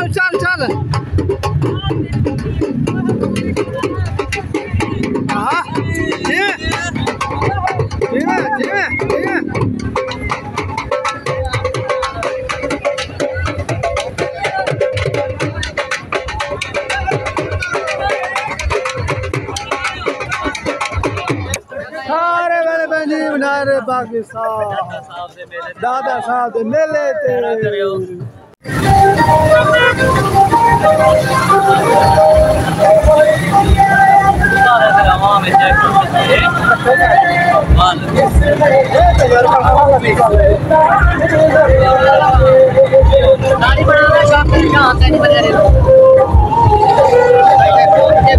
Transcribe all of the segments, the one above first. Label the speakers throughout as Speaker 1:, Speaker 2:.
Speaker 1: चल चल चल हाँ सारे मेरे बहनी बनारे पाकिस्तान दादा साहब दे मेले ते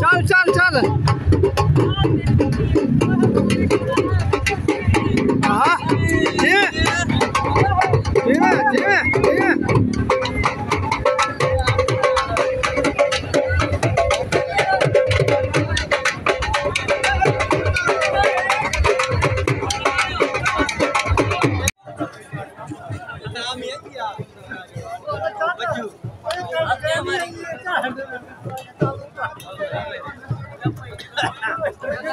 Speaker 1: चल चल चल हाँ